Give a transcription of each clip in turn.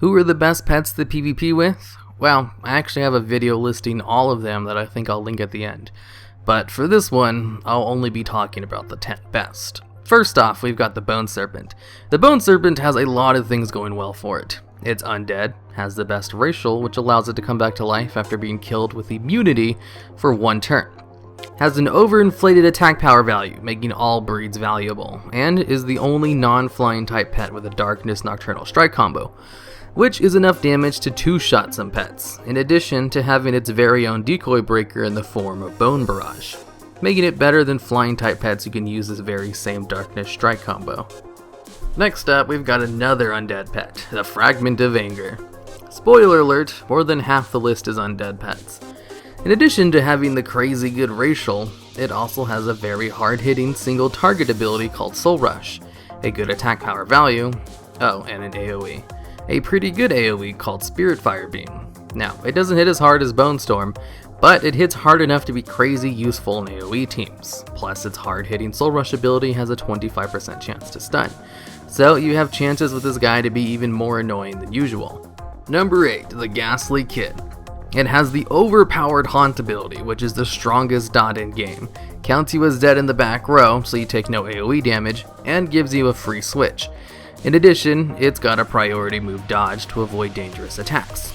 Who are the best pets to PvP with? Well, I actually have a video listing all of them that I think I'll link at the end. But for this one, I'll only be talking about the 10 best. First off, we've got the Bone Serpent. The Bone Serpent has a lot of things going well for it. It's undead, has the best racial, which allows it to come back to life after being killed with immunity for 1 turn. Has an overinflated attack power value, making all breeds valuable, and is the only non-flying type pet with a Darkness Nocturnal Strike combo, which is enough damage to 2-shot some pets, in addition to having its very own decoy breaker in the form of Bone Barrage, making it better than flying type pets who can use this very same Darkness Strike combo. Next up, we've got another undead pet, the Fragment of Anger. Spoiler alert, more than half the list is undead pets. In addition to having the crazy good racial, it also has a very hard-hitting single target ability called Soul Rush, a good attack power value, and an AoE. A pretty good AoE called Spirit Fire Beam. Now, it doesn't hit as hard as Bone Storm, but it hits hard enough to be crazy useful in AoE teams. Plus, its hard-hitting Soul Rush ability has a 25% chance to stun. So you have chances with this guy to be even more annoying than usual. Number 8, the Ghastly Kid. It has the overpowered Haunt ability, which is the strongest dot in game, counts you as dead in the back row so you take no AoE damage, and gives you a free switch. In addition, it's got a priority move dodge to avoid dangerous attacks,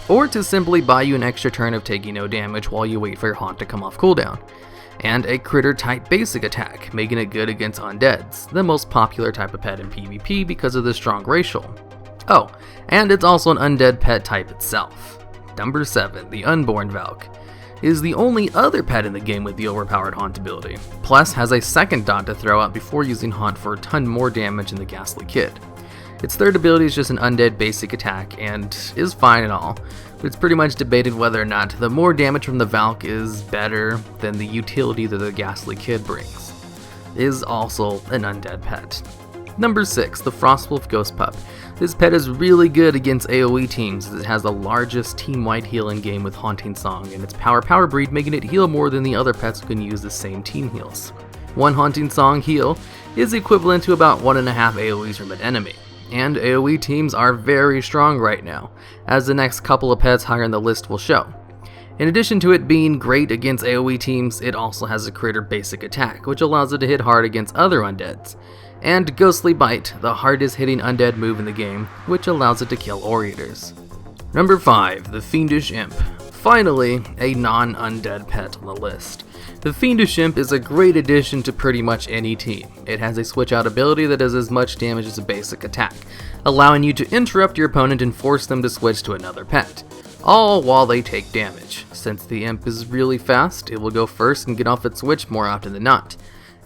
or to simply buy you an extra turn of taking no damage while you wait for your Haunt to come off cooldown, and a critter type basic attack, making it good against undeads, the most popular type of pet in PvP because of the strong racial. Oh, and it's also an undead pet type itself. Number 7, the Unborn Valk, is the only other pet in the game with the overpowered Haunt ability, plus has a second dot to throw out before using Haunt for a ton more damage than the Ghastly Kid. Its third ability is just an undead basic attack and is fine and all, but it's pretty much debated whether or not the more damage from the Valk is better than the utility that the Ghastly Kid brings. It is also an undead pet. Number 6, the Frostwolf Ghostpup. This pet is really good against AoE teams as it has the largest team-wide heal in game with Haunting Song, and its power breed making it heal more than the other pets who can use the same team heals. One Haunting Song heal is equivalent to about 1.5 AoEs from an enemy, and AoE teams are very strong right now, as the next couple of pets higher in the list will show. In addition to it being great against AoE teams, it also has a critter basic attack, which allows it to hit hard against other undeads. And Ghostly Bite, the hardest hitting undead move in the game, which allows it to kill Ore-Eaters. Number 5, the Fiendish Imp. Finally, a non-undead pet on the list. The Fiendish Imp is a great addition to pretty much any team. It has a switch out ability that does as much damage as a basic attack, allowing you to interrupt your opponent and force them to switch to another pet, all while they take damage. Since the Imp is really fast, it will go first and get off its switch more often than not.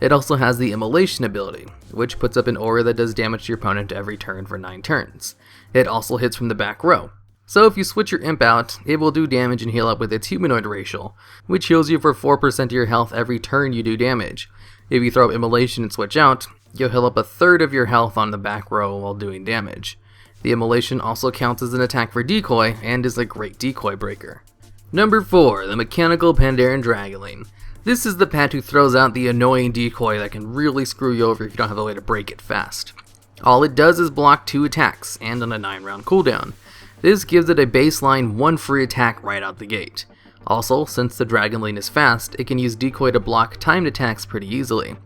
It also has the Immolation ability, which puts up an aura that does damage to your opponent every turn for 9 turns. It also hits from the back row. So if you switch your Imp out, it will do damage and heal up with its humanoid racial, which heals you for 4% of your health every turn you do damage. If you throw up Immolation and switch out, you'll heal up 1/3 of your health on the back row while doing damage. The Immolation also counts as an attack for decoy and is a great decoy breaker. Number 4, the Mechanical Pandarian Dragonling. This is the pet who throws out the annoying decoy that can really screw you over if you don't have a way to break it fast. All it does is block 2 attacks, and on a 9-round cooldown. This gives it a baseline 1 free attack right out the gate. Also, since the Dragonling is fast, it can use decoy to block timed attacks pretty easily.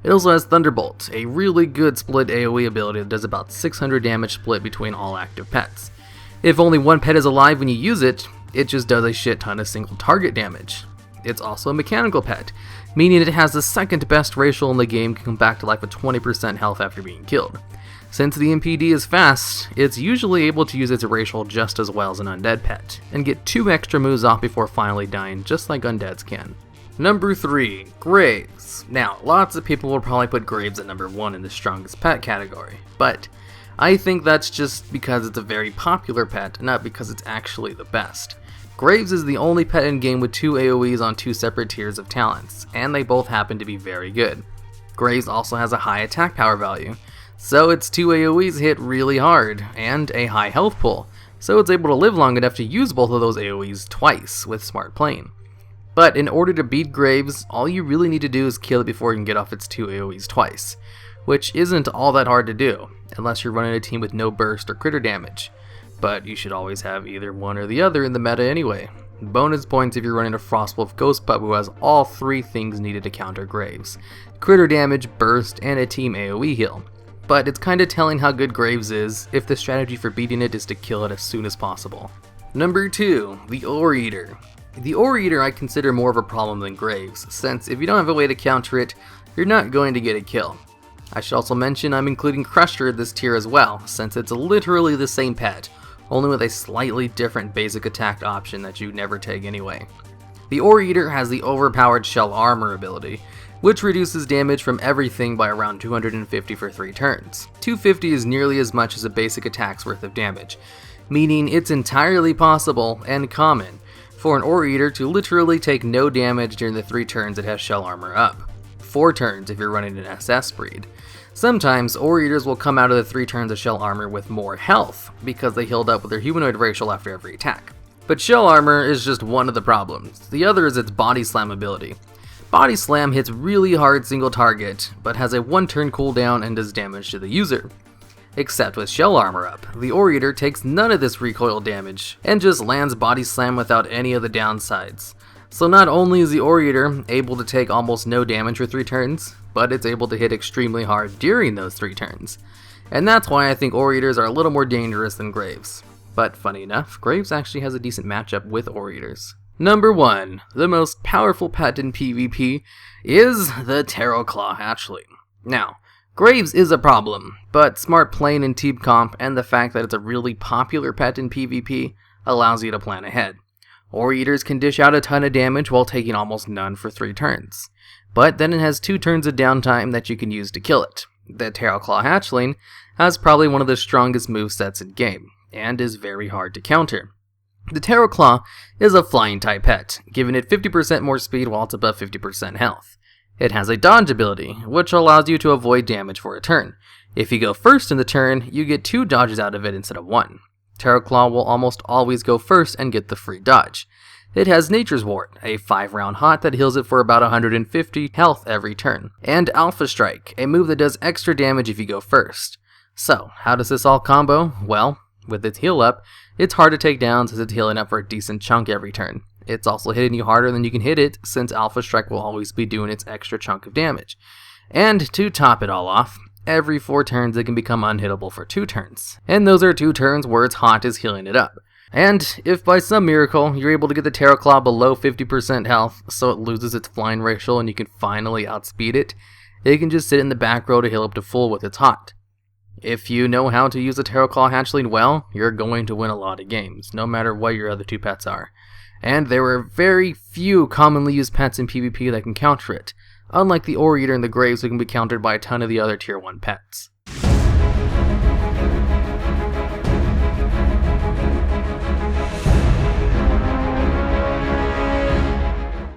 It also has Thunderbolt, a really good split AoE ability that does about 600 damage split between all active pets. If only one pet is alive when you use it, it just does a shit ton of single target damage. It's also a mechanical pet, meaning it has the second best racial in the game, can come back to life with 20% health after being killed. Since the MPD is fast, it's usually able to use its racial just as well as an undead pet, and get 2 extra moves off before finally dying, just like undeads can. Number 3, Graves. Now, lots of people will probably put Graves at number 1 in the strongest pet category, but I think that's just because it's a very popular pet, not because it's actually the best. Graves is the only pet in game with 2 AoEs on 2 separate tiers of talents, and they both happen to be very good. Graves also has a high attack power value, so its 2 AoEs hit really hard, and a high health pool, so it's able to live long enough to use both of those AoEs twice with smart playing. But in order to beat Graves, all you really need to do is kill it before you can get off its 2 AoEs twice, which isn't all that hard to do, unless you're running a team with no burst or critter damage. but you should always have either one or the other in the meta anyway. Bonus points if you're running a Frostwolf ghostpup who has all 3 things needed to counter Graves: critter damage, burst, and a team AoE heal. But it's kinda telling how good Graves is if the strategy for beating it is to kill it as soon as possible. Number 2, the Ore Eater. The Ore Eater I consider more of a problem than Graves, since if you don't have a way to counter it, you're not going to get a kill. I should also mention I'm including Crusher in this tier as well, since it's literally the same pet, only with a slightly different basic attack option that you never take anyway. The Ore Eater has the overpowered Shell Armor ability, which reduces damage from everything by around 250 for 3 turns. 250 is nearly as much as a basic attack's worth of damage, meaning it's entirely possible and common for an Ore Eater to literally take no damage during the 3 turns it has Shell Armor up. 4 turns if you're running an SS breed. Sometimes Ore Eaters will come out of the 3 turns of Shell Armor with more health, because they healed up with their humanoid racial after every attack. But Shell Armor is just one of the problems. The other is its Body Slam ability. Body Slam hits really hard single target, but has a 1 turn cooldown and does damage to the user. Except with Shell Armor up, the Ore Eater takes none of this recoil damage, and just lands Body Slam without any of the downsides. So not only is the Ore Eater able to take almost no damage for 3 turns, but it's able to hit extremely hard during those 3 turns. And that's why I think Ore Eaters are a little more dangerous than Graves. But funny enough, Graves actually has a decent matchup with Ore Eaters. Number 1, the most powerful pet in PvP, is the Teroclaw Hatchling. Now, Graves is a problem, but smart playing in team comp and the fact that it's a really popular pet in PvP allows you to plan ahead. Ore Eaters can dish out a ton of damage while taking almost none for 3 turns. But then it has 2 turns of downtime that you can use to kill it. The Teroclaw Hatchling has probably one of the strongest movesets in game, and is very hard to counter. The Teroclaw is a flying type pet, giving it 50% more speed while it's above 50% health. It has a dodge ability, which allows you to avoid damage for a turn. If you go first in the turn, you get 2 dodges out of it instead of 1. Teroclaw will almost always go first and get the free dodge. It has Nature's Ward, a 5-round hot that heals it for about 150 health every turn, and Alpha Strike, a move that does extra damage if you go first. So, how does this all combo? Well, with its heal up, it's hard to take down since it's healing up for a decent chunk every turn. It's also hitting you harder than you can hit it, since Alpha Strike will always be doing its extra chunk of damage. And to top it all off, every 4 turns it can become unhittable for 2 turns. And those are 2 turns where its haunt is healing it up. And if by some miracle you're able to get the Teroclaw below 50% health so it loses its flying racial and you can finally outspeed it, it can just sit in the back row to heal up to full with its haunt. If you know how to use a Teroclaw Hatchling well, you're going to win a lot of games, no matter what your other 2 pets are. And there are very few commonly used pets in PvP that can counter it, unlike the Ore Eater and the Graves who can be countered by a ton of the other tier 1 pets.